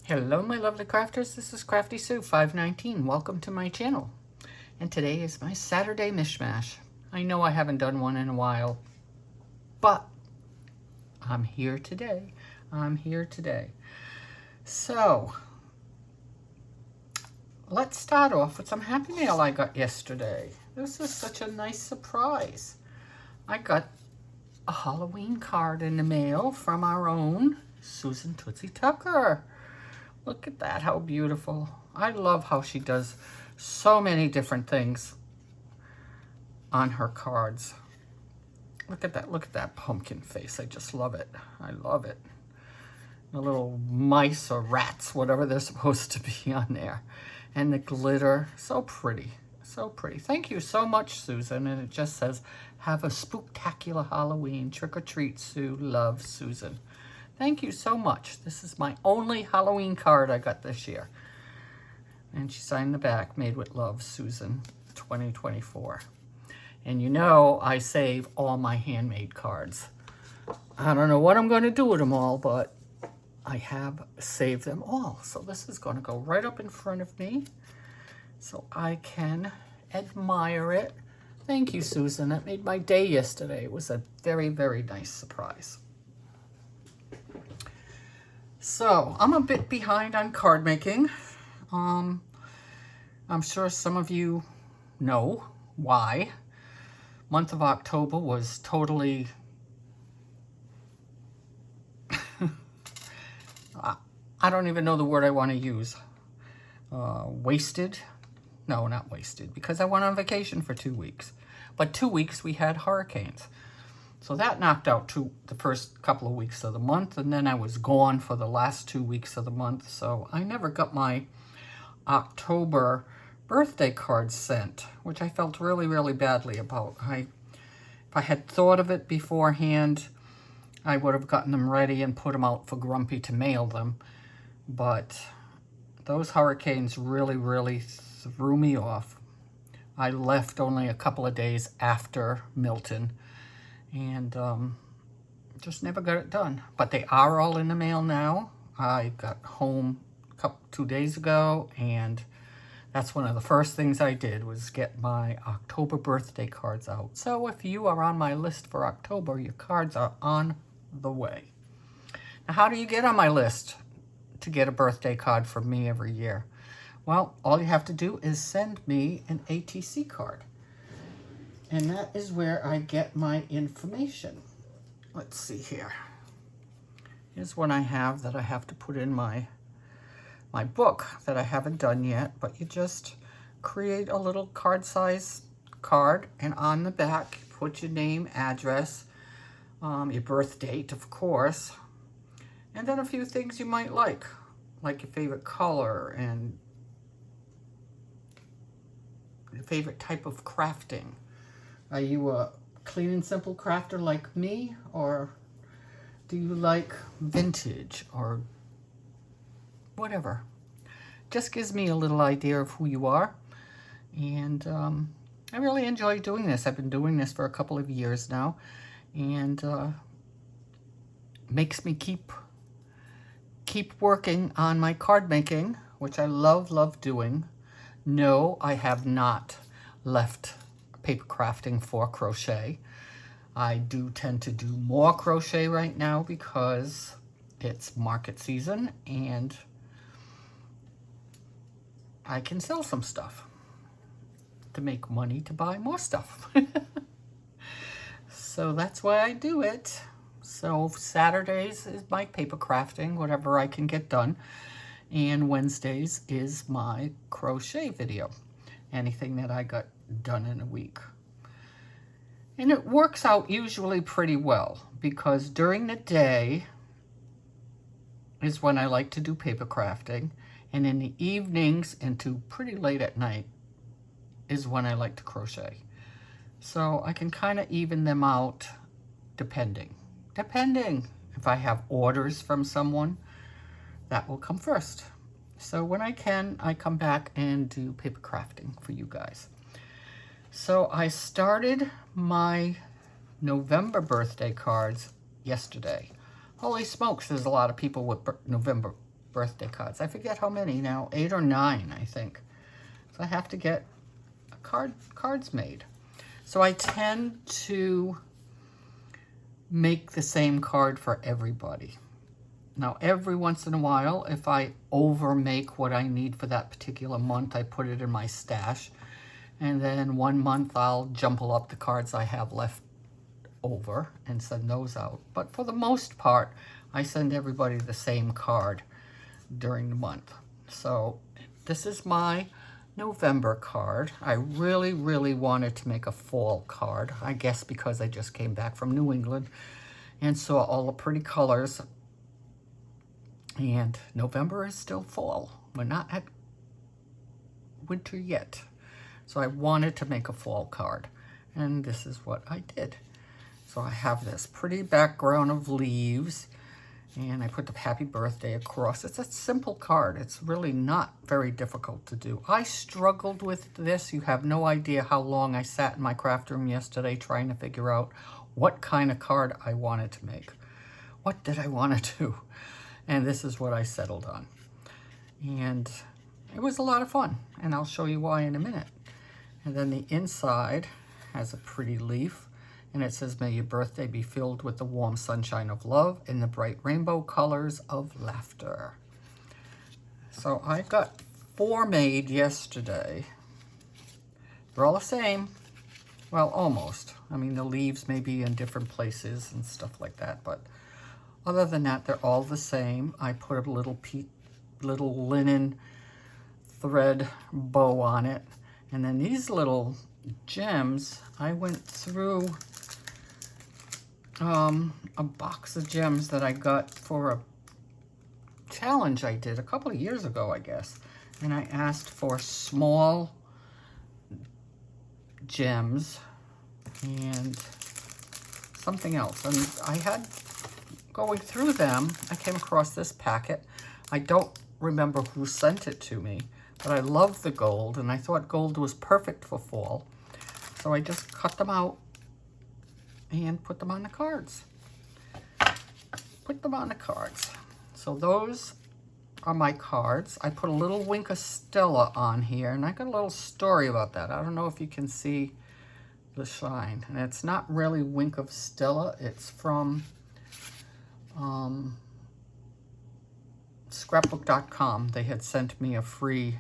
Hello my lovely crafters, this is Crafty Sue 519. Welcome to my channel. And today is my Saturday mishmash. I know I haven't done one in a while, but I'm here today. So, let's start off with some Happy Mail I got yesterday. This is such a nice surprise. I got a Halloween card in the mail from our own Susan Tootsie Tucker. Look at that, how beautiful. I love how she does so many different things on her cards. Look at that pumpkin face. I just love it. I love it. The little mice or rats, whatever they're supposed to be on there. And the glitter, so pretty, so pretty. Thank you so much, Susan. And it just says, have a spooktacular Halloween. Trick or treat, Sue. Love, Susan. Thank you so much. This is my only Halloween card I got this year. And she signed the back, made with love, Susan, 2024. And you know I save all my handmade cards. I don't know what I'm going to do with them all, but I have saved them all. So this is going to go right up in front of me so I can admire it. Thank you, Susan. That made my day yesterday. It was a very, very nice surprise. So, I'm a bit behind on card making. I'm sure some of you know why. Month of October was totally I don't even know the word I want to use. Wasted? No, not wasted, because I went on vacation for 2 weeks. But 2 weeks we had hurricanes. So that knocked out the first couple of weeks of the month, and then I was gone for the last 2 weeks of the month, so I never got my October birthday cards sent, which I felt really, really badly about. If I had thought of it beforehand, I would have gotten them ready and put them out for Grumpy to mail them, but those hurricanes really, really threw me off. I left only a couple of days after Milton, and just never got it done. But they are all in the mail now. I got home 2 days ago, and that's one of the first things I did was get my October birthday cards out. So if you are on my list for October, your cards are on the way. Now, how do you get on my list to get a birthday card from me every year? Well, all you have to do is send me an ATC card. And that is where I get my information. Let's see here. Here's one I have that I have to put in my book that I haven't done yet. But you just create a little card size card, and on the back, put your name, address, your birth date, of course, and then a few things you might like your favorite color and your favorite type of crafting. Are you a clean and simple crafter like me, or do you like vintage or whatever? Just gives me a little idea of who you are, and I really enjoy doing this. I've been doing this for a couple of years now, and makes me keep working on my card making, which I love doing. No, I have not left paper crafting for crochet. I do tend to do more crochet right now because it's market season and I can sell some stuff to make money to buy more stuff. So that's why I do it. So Saturdays is my paper crafting, whatever I can get done. And Wednesdays is my crochet video. Anything that I got done in a week. And it works out usually pretty well because during the day is when I like to do paper crafting, and in the evenings into pretty late at night is when I like to crochet. So I can kind of even them out depending. If I have orders from someone, that will come first. So when I can, I come back and do paper crafting for you guys. So I started my November birthday cards yesterday. Holy smokes, there's a lot of people with November birthday cards. I forget how many now, 8 or 9, I think. So I have to get cards made. So I tend to make the same card for everybody. Now, every once in a while, if I over make what I need for that particular month, I put it in my stash. And then one month, I'll jumble up the cards I have left over and send those out. But for the most part, I send everybody the same card during the month. So this is my November card. I really, really wanted to make a fall card. I guess because I just came back from New England and saw all the pretty colors. And November is still fall. We're not at winter yet. So I wanted to make a fall card. And this is what I did. So I have this pretty background of leaves. And I put the happy birthday across. It's a simple card. It's really not very difficult to do. I struggled with this. You have no idea how long I sat in my craft room yesterday trying to figure out what kind of card I wanted to make. What did I want to do? And this is what I settled on. And it was a lot of fun. And I'll show you why in a minute. And then the inside has a pretty leaf. And it says, may your birthday be filled with the warm sunshine of love and the bright rainbow colors of laughter. So I got 4 made yesterday. They're all the same. Well, almost. I mean, the leaves may be in different places and stuff like that. But other than that, they're all the same. I put a little linen thread bow on it. And then these little gems, I went through a box of gems that I got for a challenge I did a couple of years ago, I guess. And I asked for small gems and something else. And I had, going through them, I came across this packet. I don't remember who sent it to me, but I love the gold, and I thought gold was perfect for fall. So I just cut them out and put them on the cards. Put them on the cards. So those are my cards. I put a little wink of Stella on here, and I got a little story about that. I don't know if you can see the shine. And it's not really wink of Stella. It's from scrapbook.com. They had sent me a free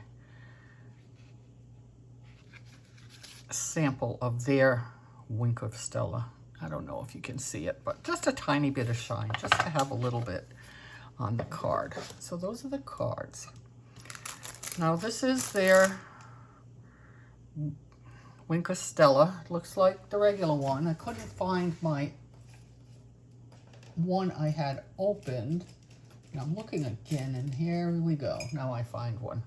sample of their wink of Stella. I don't know if you can see it, but just a tiny bit of shine, just to have a little bit on the card. So those are the cards. Now this is their wink of Stella. It looks like the regular one. I couldn't find my one I had opened. And I'm looking again, and here we go. Now I find one.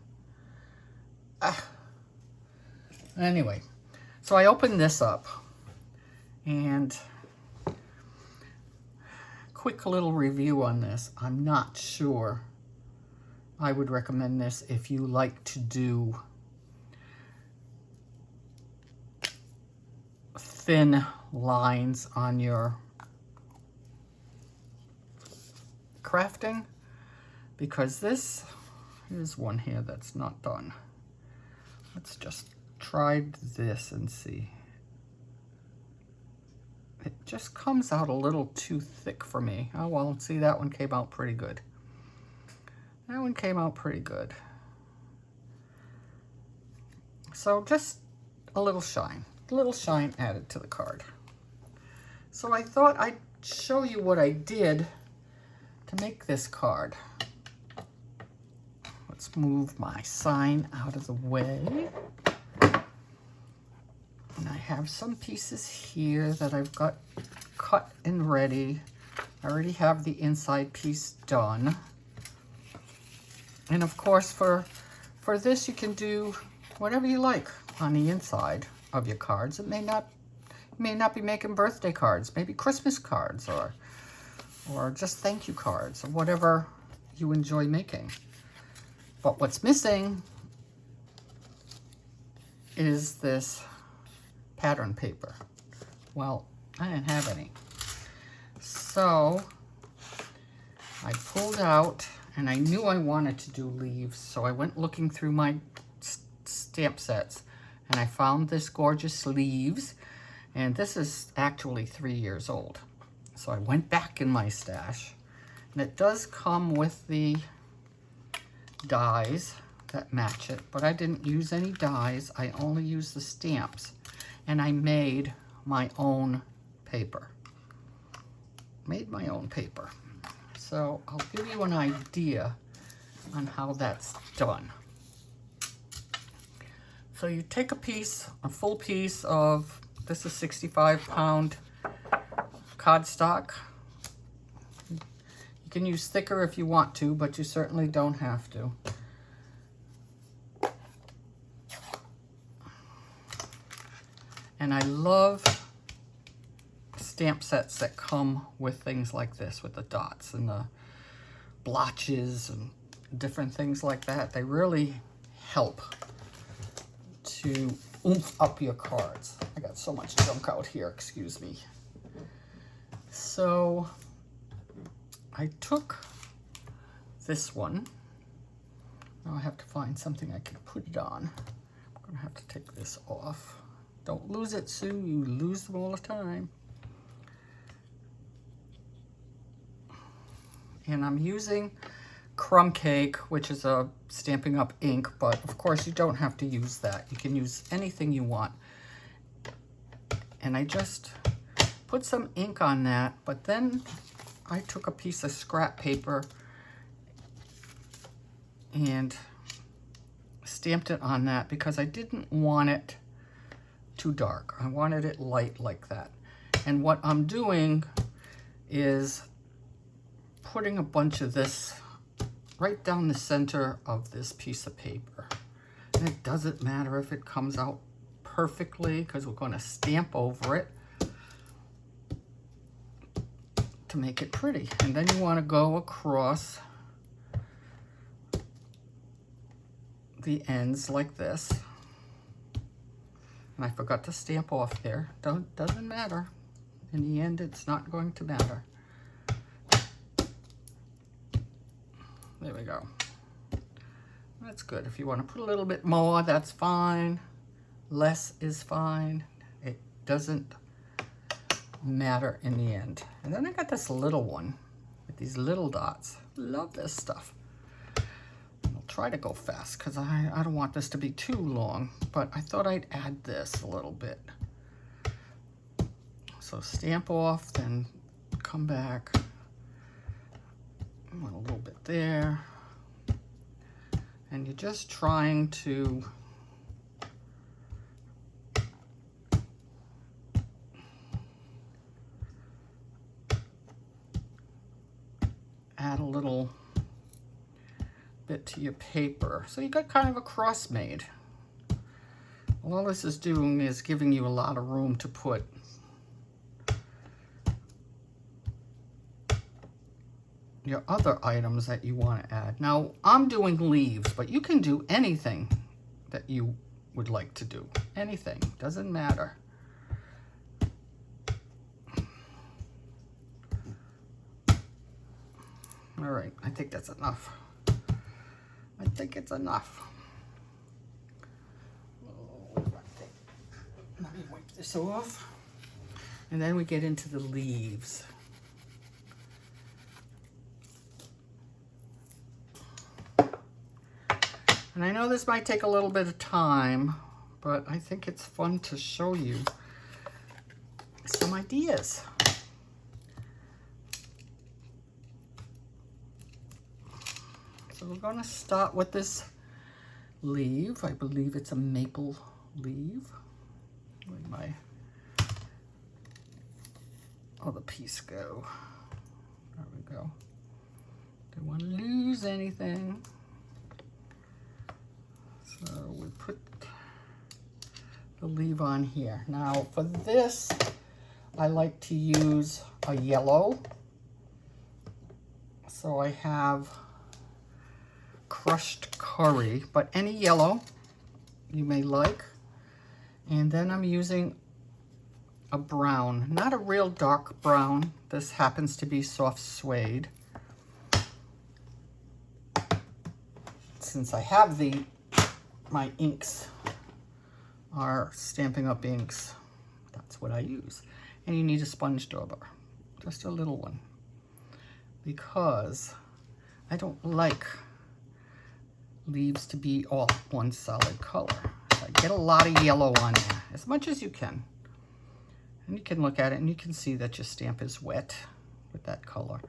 Anyway, so I opened this up. And quick little review on this. I'm not sure I would recommend this if you like to do thin lines on your crafting, because this, here's one here that's not done. Let's just try this and see. It just comes out a little too thick for me. Oh, well, see, that one came out pretty good. That one came out pretty good. So just a little shine added to the card. So I thought I'd show you what I did to make this card. Let's move my sign out of the way. And I have some pieces here that I've got cut and ready. I already have the inside piece done. And of course, for this, you can do whatever you like on the inside of your cards. It may not be making birthday cards, maybe Christmas cards, or just thank you cards, or whatever you enjoy making. But what's missing is this pattern paper. Well, I didn't have any. So I pulled out and I knew I wanted to do leaves, so I went looking through my stamp sets, and I found this gorgeous leaves, and this is actually 3 years old. So I went back in my stash, and it does come with the dies that match it, but I didn't use any dies. I only used the stamps, and I made my own paper. Made my own paper. So I'll give you an idea on how that's done. So you take a full piece of, this is 65-pound cardstock. You can use thicker if you want to, but you certainly don't have to. And I love stamp sets that come with things like this, with the dots and the blotches and different things like that. They really help to oomph up your cards. I got so much junk out here, excuse me. So I took this one. Now I have to find something I can put it on. I'm gonna have to take this off. Don't lose it, Sue. You lose them all the time. And I'm using Crumb Cake, which is a Stampin' Up! Ink, but of course you don't have to use that. You can use anything you want. And I just put some ink on that, but then I took a piece of scrap paper and stamped it on that because I didn't want it too dark. I wanted it light like that. And what I'm doing is putting a bunch of this right down the center of this piece of paper. And it doesn't matter if it comes out perfectly because we're going to stamp over it to make it pretty. And then you want to go across the ends like this. And I forgot to stamp off there. Doesn't matter. In the end, it's not going to matter. There we go. That's good. If you want to put a little bit more, that's fine. Less is fine. It doesn't matter in the end. And then I got this little one with these little dots. Love this stuff. I'll try to go fast because I don't want this to be too long, but I thought I'd add this a little bit. So stamp off, then come back. I want a little bit there. And you're just trying to add a little bit to your paper. So you got kind of a cross made. All this is doing is giving you a lot of room to put your other items that you want to add. Now, I'm doing leaves, but you can do anything that you would like to do. Anything, doesn't matter. All right, I think that's enough. I think it's enough. Let me wipe this off. And then we get into the leaves. And I know this might take a little bit of time, but I think it's fun to show you some ideas. So we're going to start with this leaf. I believe it's a maple leaf. Where'd my other piece go? There we go. Don't want to lose anything. So we put the leaf on here. Now for this, I like to use a yellow. So I have crushed curry, but any yellow you may like. And then I'm using a brown, not a real dark brown. This happens to be soft suede. since I have my inks are Stampin' Up! Inks, that's what I use. And you need a sponge dauber, just a little one, because I don't like leaves to be all one solid color. So I get a lot of yellow on there, as much as you can. And you can look at it and you can see that your stamp is wet with that color.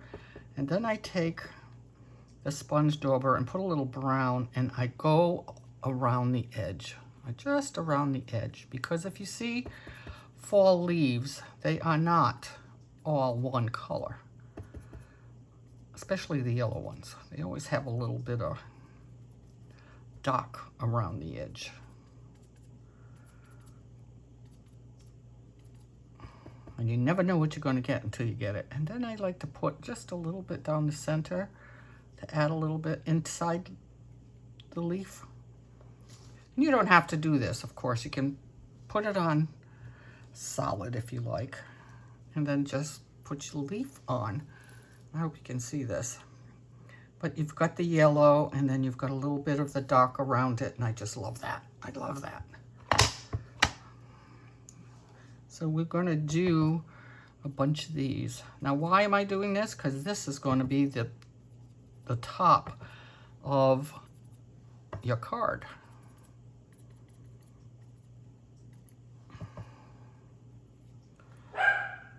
And then I take the sponge dauber and put a little brown, and I go around the edge, just around the edge, because if you see fall leaves, they are not all one color, especially the yellow ones. They always have a little bit of dark around the edge. And you never know what you're going to get until you get it. And then I like to put just a little bit down the center to add a little bit inside the leaf. And you don't have to do this, of course. You can put it on solid if you like, and then just put your leaf on. I hope you can see this. But you've got the yellow, and then you've got a little bit of the dark around it, and I just love that. I love that. So we're going to do a bunch of these. Now, why am I doing this? Because this is going to be the top of your card.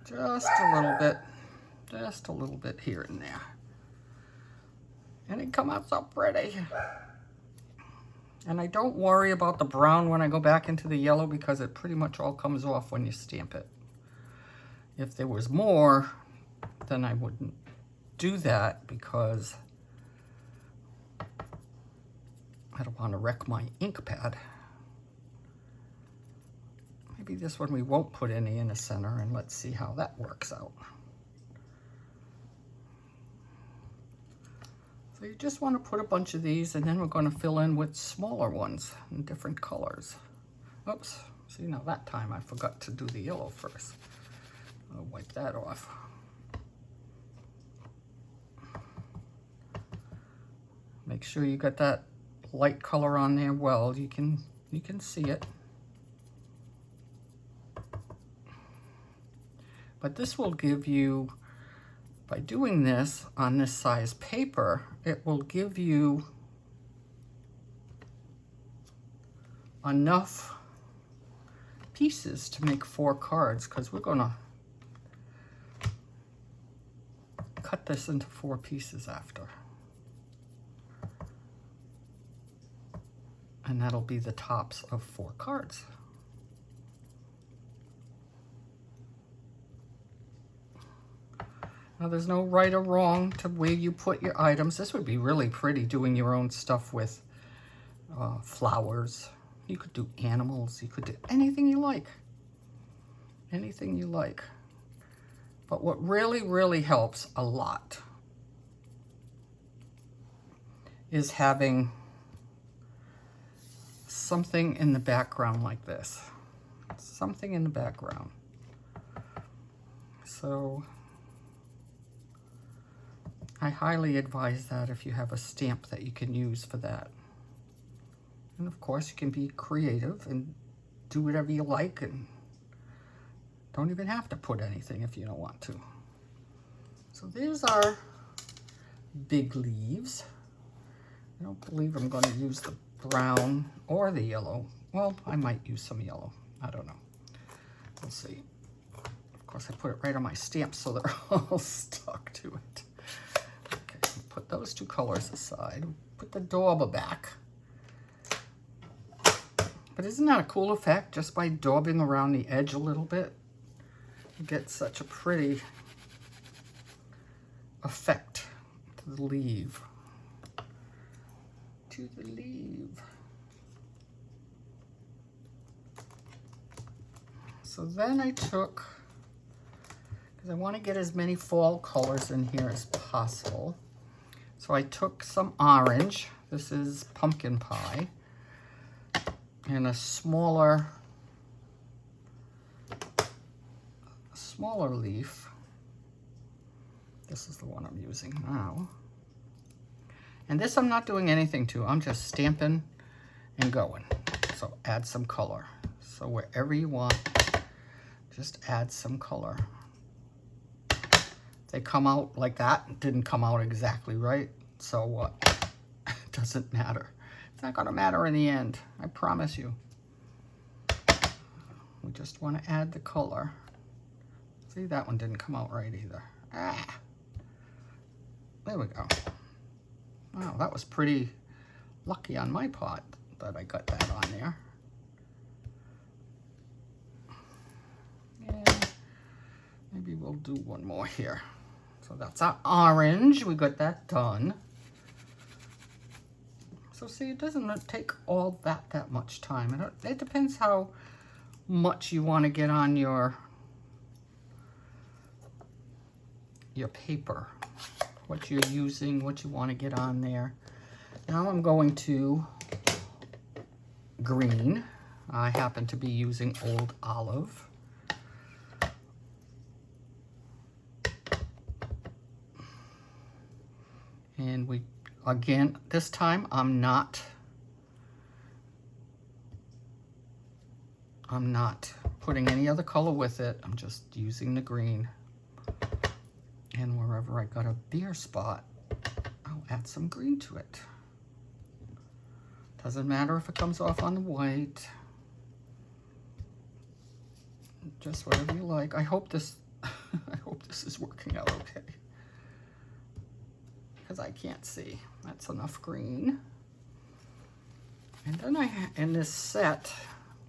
Just a little bit here and there. And it come out so pretty. And I don't worry about the brown when I go back into the yellow, because it pretty much all comes off when you stamp it. If there was more, then I wouldn't do that, because I don't want to wreck my ink pad. Maybe this one we won't put any in the center, and let's see how that works out. So you just want to put a bunch of these, and then we're going to fill in with smaller ones in different colors. Oops, see, now that time I forgot to do the yellow first. I'll wipe that off. Make sure you got that light color on there well. You can see it. But this will give you, by doing this on this size paper, it will give you enough pieces to make 4 cards, because we're going to cut this into 4 pieces after. And that'll be the tops of 4 cards. Now, there's no right or wrong to where you put your items. This would be really pretty doing your own stuff with flowers. You could do animals. You could do anything you like. Anything you like. But what really, really helps a lot is having something in the background like this. Something in the background. So I highly advise that if you have a stamp that you can use for that. And of course, you can be creative and do whatever you like, and don't even have to put anything if you don't want to. So there's our big leaves. I don't believe I'm going to use the brown or the yellow. Well, I might use some yellow. I don't know. We'll see. Of course, I put it right on my stamp so they're all stuck to it. Put those 2 colors aside. Put the dauber back. But isn't that a cool effect? Just by daubing around the edge a little bit, you get such a pretty effect to the leaf. To the leaf. So then I took, because I want to get as many fall colors in here as possible. So I took some orange. This is pumpkin pie. And a smaller leaf. This is the one I'm using now. And this I'm not doing anything to. I'm just stamping and going. So add some color. So wherever you want, just add some color. They come out like that. Didn't come out exactly right. So what? It doesn't matter. It's not going to matter in the end. I promise you. We just want to add the color. See, that one didn't come out right either. Ah. There we go. Wow, that was pretty lucky on my part that I got that on there. And maybe we'll do one more here. So that's our orange. We got that done. So see, it doesn't take all that much time. It depends how much you want to get on your paper. What you're using, what you want to get on there. Now I'm going to green. I happen to be using Old Olive. And we, again, this time I'm not putting any other color with it. I'm just using the green. And wherever I got a bare spot, I'll add some green to it. Doesn't matter if it comes off on the white. Just whatever you like. I hope this is working out okay. Because I can't see. That's enough green. And then in this set,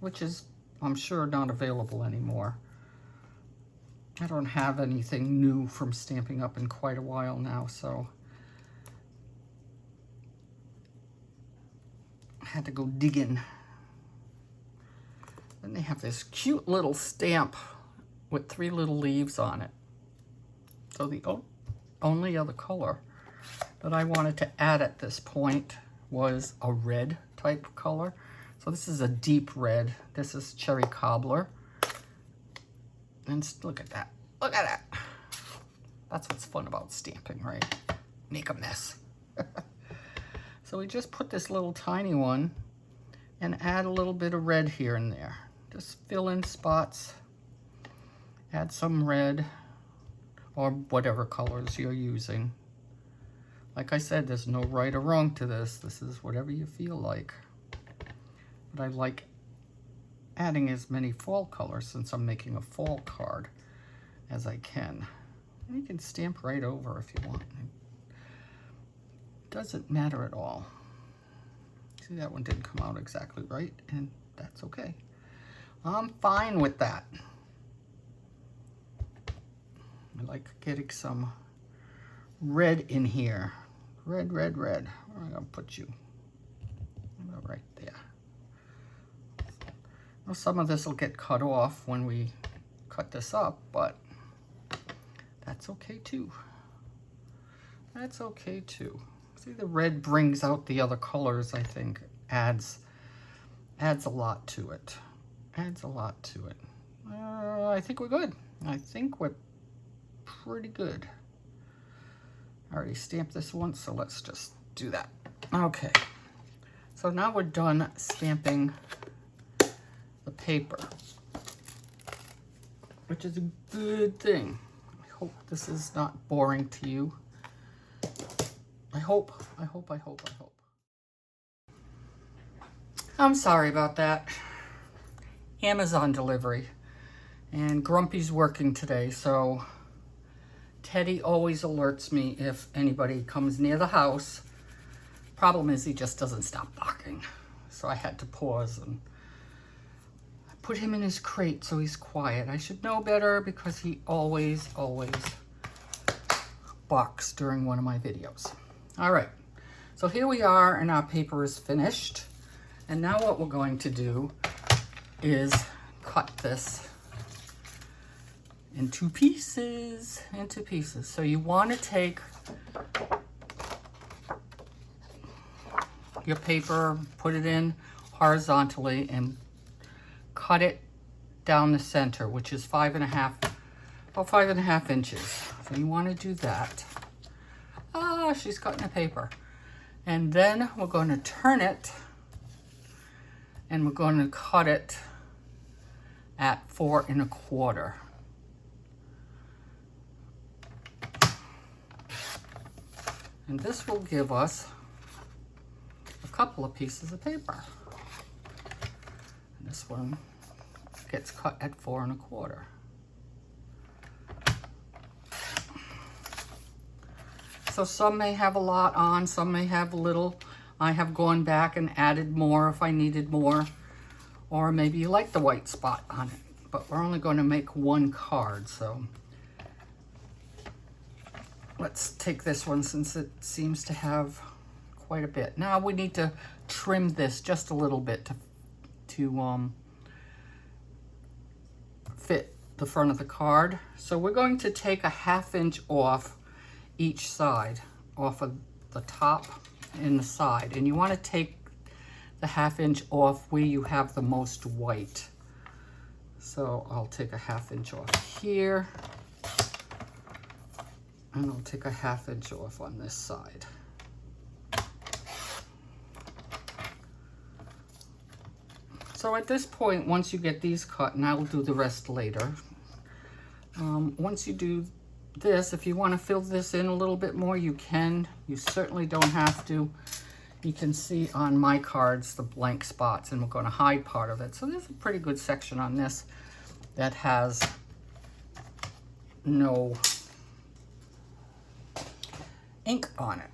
which is, I'm sure, not available anymore. I don't have anything new from Stampin' Up! In quite a while now, so I had to go digging. Then they have this cute little stamp with 3 little leaves on it. So the only other color that I wanted to add at this point was a red type color. So this is a deep red. This is Cherry Cobbler. And look at that. Look at that. That's what's fun about stamping, right? Make a mess. So we just put this little tiny one and add a little bit of red here and there. Just fill in spots. Add some red or whatever colors you're using. Like I said, there's no right or wrong to this. This is whatever you feel like. But I like adding as many fall colors since I'm making a fall card as I can. And you can stamp right over if you want. It doesn't matter at all. See, that one didn't come out exactly right, and that's okay. I'm fine with that. I like getting some red in here. Red, red, red. Where am I gonna put you? Right there. Well, some of this will get cut off when we cut this up, but that's okay too. That's okay too. See, the red brings out the other colors, I think. Adds a lot to it. Adds a lot to it. I think we're good. I think we're pretty good. I already stamped this once, so let's just do that. Okay. So now we're done stamping the paper, which is a good thing. I hope this is not boring to you. I hope. I'm sorry about that. Amazon delivery. And Grumpy's working today, so Teddy always alerts me if anybody comes near the house. Problem is, he just doesn't stop barking. So I had to pause and put him in his crate so he's quiet. I should know better because he always barks during one of my videos. All right, so here we are and our paper is finished. And now what we're going to do is cut this into pieces, So you want to take your paper, put it in horizontally and cut it down the center, which is about 5.5 inches. So you want to do that. Ah, she's cutting the paper. And then we're going to turn it and we're going to cut it at 4 1/4. And this will give us a couple of pieces of paper. And this one gets cut at 4 1/4. So some may have a lot on, some may have little. I have gone back and added more if I needed more. Or maybe you like the white spot on it. But we're only going to make one card, so let's take this one since it seems to have quite a bit. Now we need to trim this just a little bit to fit the front of the card. So we're going to take a 1/2 inch off each side, off of the top and the side. And you want to take the 1/2 inch off where you have the most white. So I'll take a 1/2 inch off here. And I'll take a 1/2 inch off on this side. So at this point, once you get these cut, and I will do the rest later, once you do this, if you want to fill this in a little bit more, you can. You certainly don't have to. You can see on my cards the blank spots, and we're going to hide part of it. So there's a pretty good section on this that has no ink on it.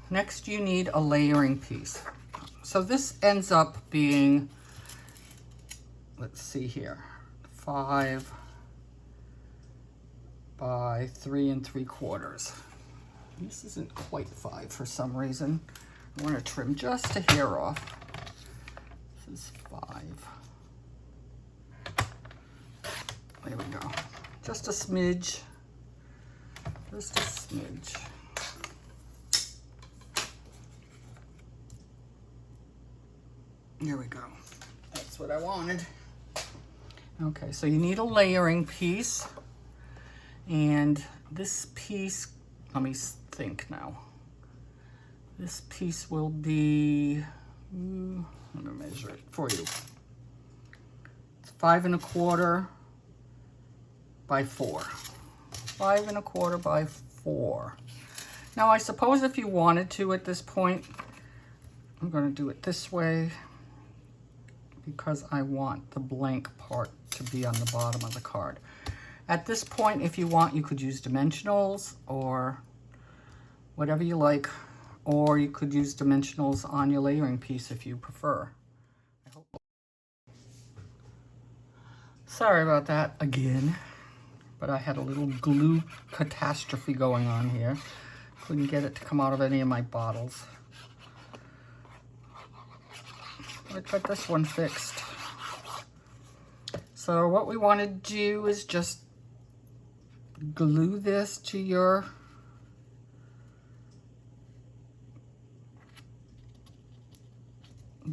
Next, you need a layering piece. So this ends up being, let's see here, 5 by 3 3/4. This isn't quite 5 for some reason. I want to trim just a hair off. This is 5. There we go. Just a smidge. Just a smidge. There we go. That's what I wanted. Okay, so you need a layering piece. And this piece, let me think now. This piece will be, let me measure it for you. It's 5 1/4 by 4. 5 1/4 by 4. Now I suppose if you wanted to at this point, I'm going to do it this way because I want the blank part to be on the bottom of the card. At this point, if you want, you could use dimensionals or whatever you like, or you could use dimensionals on your layering piece if you prefer. Sorry about that again, but I had a little glue catastrophe going on here. Couldn't get it to come out of any of my bottles. I got this one fixed. So what we want to do is just glue this to your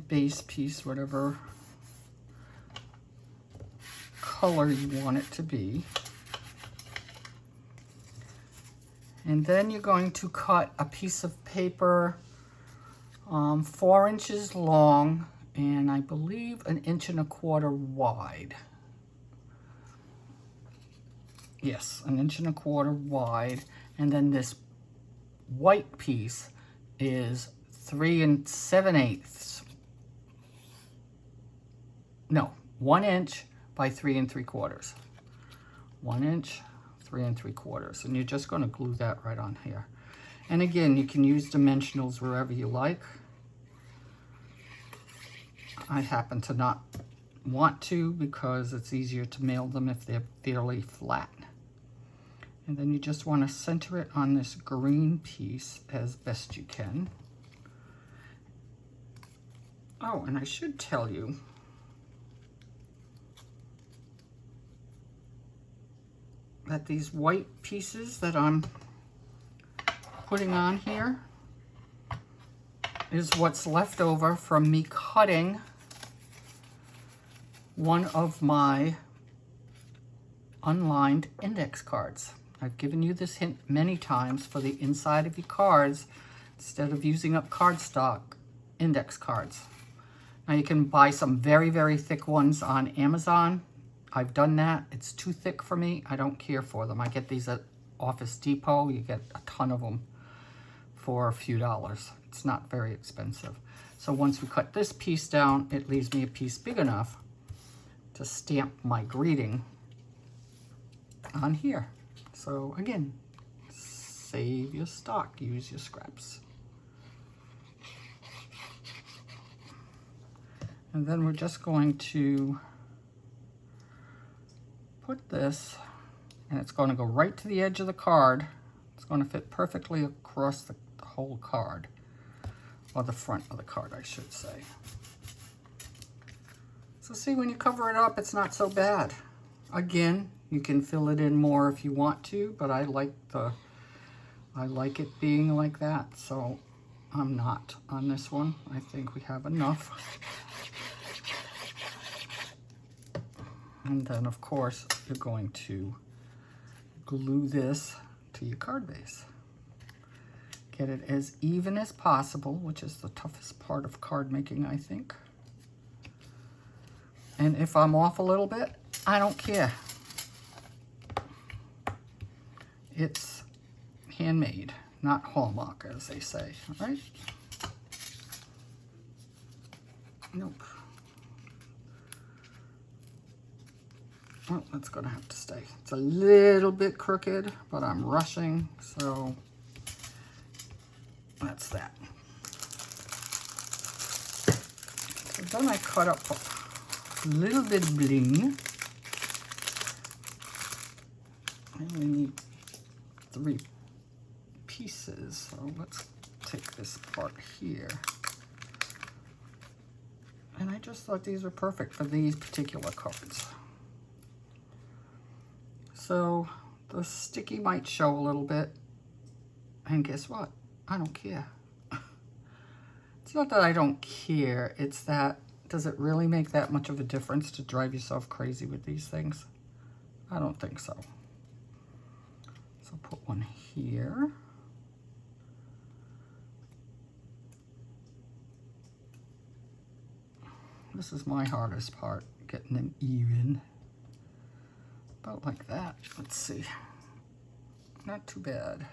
base piece, whatever color you want it to be. And then you're going to cut a piece of paper 4 inches long and I believe 1 1/4 inches wide. Yes, 1 1/4 inches wide. And then this white piece is 3 7/8. No, 1 inch by 3 3/4. 1 inch, 3 3/4. And you're just going to glue that right on here. And again, you can use dimensionals wherever you like. I happen to not want to because it's easier to mail them if they're fairly flat. And then you just want to center it on this green piece as best you can. Oh, and I should tell you, that these white pieces that I'm putting on here is what's left over from me cutting one of my unlined index cards. I've given you this hint many times for the inside of your cards instead of using up cardstock, index cards. Now you can buy some very, very thick ones on Amazon. I've done that. It's too thick for me. I don't care for them. I get these at Office Depot. You get a ton of them for a few dollars. It's not very expensive. So once we cut this piece down, it leaves me a piece big enough to stamp my greeting on here. So again, save your stock, use your scraps. And then we're just going to put this, and it's going to go right to the edge of the card. It's going to fit perfectly across the whole card, or the front of the card, I should say. So see, when you cover it up, it's not so bad. Again, you can fill it in more if you want to, but I like it being like that, so I'm not on this one. I think we have enough. And then, of course, you're going to glue this to your card base. Get it as even as possible, which is the toughest part of card making, I think. And if I'm off a little bit, I don't care. It's handmade, not Hallmark, as they say, all right? Nope. Well, that's gonna have to stay. It's a little bit crooked, but I'm rushing, so that's that. So then I cut up a little bit of bling. I only need 3 pieces, so let's take this part here. And I just thought these were perfect for these particular cards. So the sticky might show a little bit, and guess what? I don't care. It's not that I don't care, it's that, does it really make that much of a difference to drive yourself crazy with these things? I don't think so. So put one here. This is my hardest part, getting them even. About like that. Let's see. Not too bad.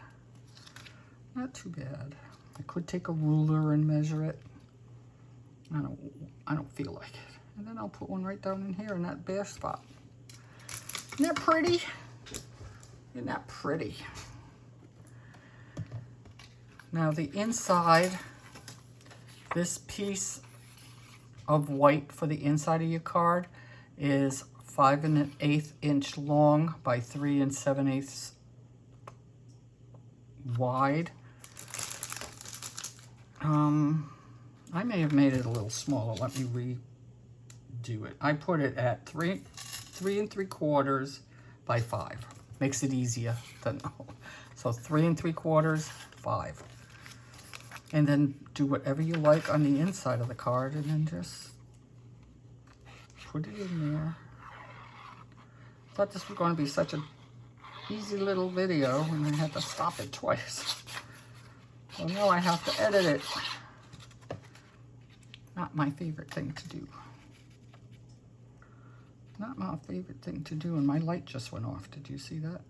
Not too bad. I could take a ruler and measure it. I don't feel like it. And then I'll put one right down in here in that bare spot. Isn't that pretty? Isn't that pretty? Now the inside, this piece of white for the inside of your card is 5 1/8 inch long by 3 7/8 wide. I may have made it a little smaller. Let me redo it. I put it at 3 3/3 by 5. Makes it easier to know. So 3 3/4, 5. And then do whatever you like on the inside of the card, and then just put it in there. I thought this was going to be such an easy little video, and I had to stop it twice. So now I have to edit it. Not my favorite thing to do. Not my favorite thing to do, and my light just went off. Did you see that?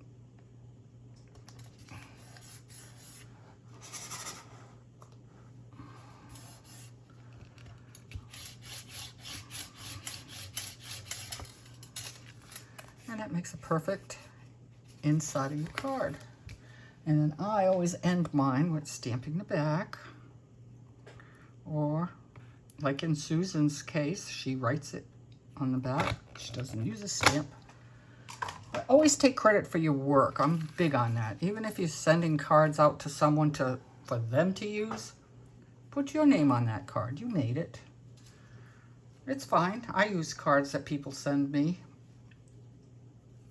And that makes a perfect inside of your card. And then I always end mine with stamping the back, or like in Susan's case, she writes it on the back. She doesn't use a stamp. But always take credit for your work. I'm big on that. Even if you're sending cards out to someone for them to use, put your name on that card. You made it. It's fine. I use cards that people send me,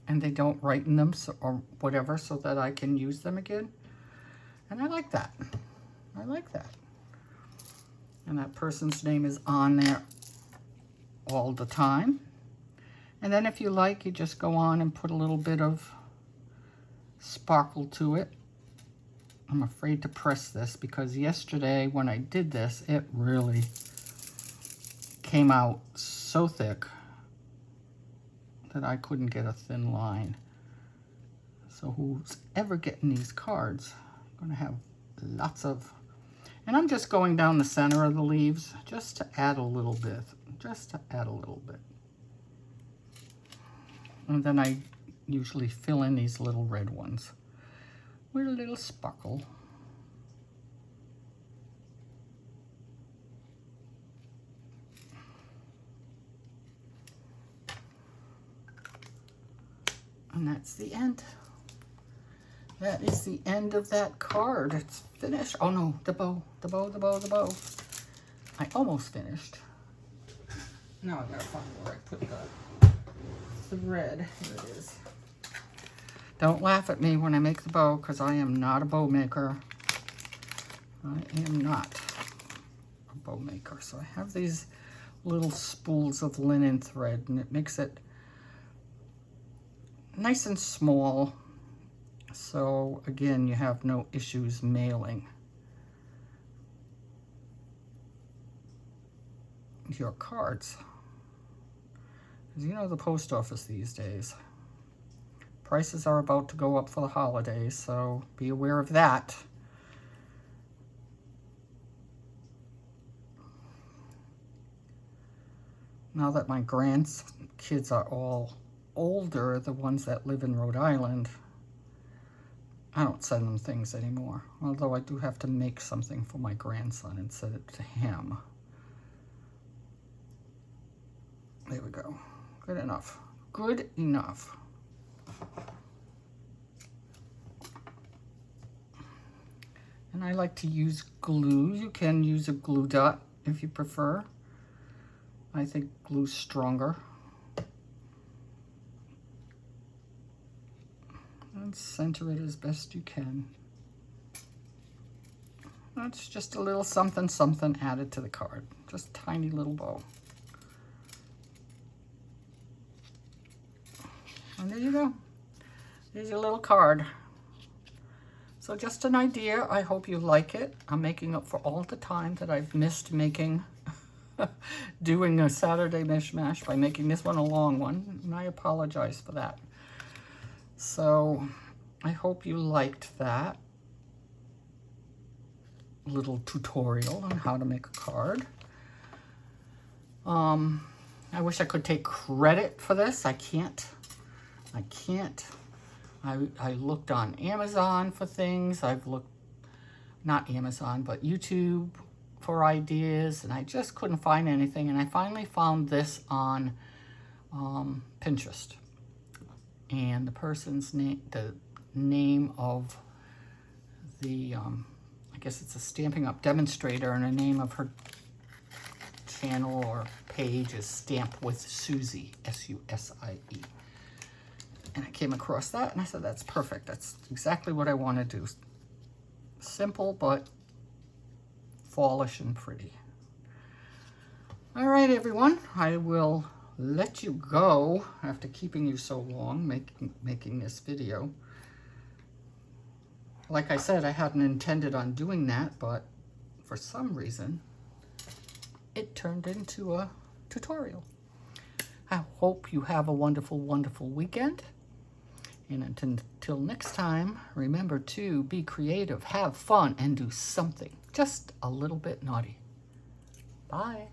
and they don't write in them or whatever, so that I can use them again. And I like that. I like that. And that person's name is on there all the time. And then if you like, you just go on and put a little bit of sparkle to it. I'm afraid to press this because yesterday when I did this, it really came out so thick that I couldn't get a thin line. So who's ever getting these cards, I'm gonna have lots of, and I'm just going down the center of the leaves just to add a little bit, And then I usually fill in these little red ones with a little sparkle. And that's the end. That is the end of that card. It's finished. Oh no, the bow. I almost finished. Now I gotta find where I put the thread. Here it is. Don't laugh at me when I make the bow, because I am not a bow maker. I am not a bow maker. So I have these little spools of linen thread, and it makes it nice and small. So again, you have no issues mailing your cards. Because you know the post office these days, prices are about to go up for the holidays, so be aware of that. Now that my grandkids are all older, the ones that live in Rhode Island, I don't send them things anymore. Although I do have to make something for my grandson and send it to him. There we go. Good enough. Good enough. And I like to use glue. You can use a glue dot if you prefer. I think glue's stronger. And center it as best you can. That's just a little something something added to the card. Just a tiny little bow. And there you go. There's your little card. So just an idea. I hope you like it. I'm making up for all the time that I've missed making, doing a Saturday mishmash by making this one a long one. And I apologize for that. So I hope you liked that little tutorial on how to make a card. I wish I could take credit for this. I can't. I looked on Amazon for things. I've looked, not Amazon, but YouTube for ideas, and I just couldn't find anything. And I finally found this on Pinterest. And the person's name, the name of the, I guess it's a Stampin' Up! Demonstrator, and the name of her channel or page is Stamp with Susie, S-U-S-I-E. And I came across that, and I said, that's perfect. That's exactly what I want to do. Simple, but fallish and pretty. All right, everyone. I will let you go after keeping you so long making this video. Like I said, I hadn't intended on doing that, but for some reason, it turned into a tutorial. I hope you have a wonderful, wonderful weekend. And until next time, remember to be creative, have fun, and do something just a little bit naughty. Bye.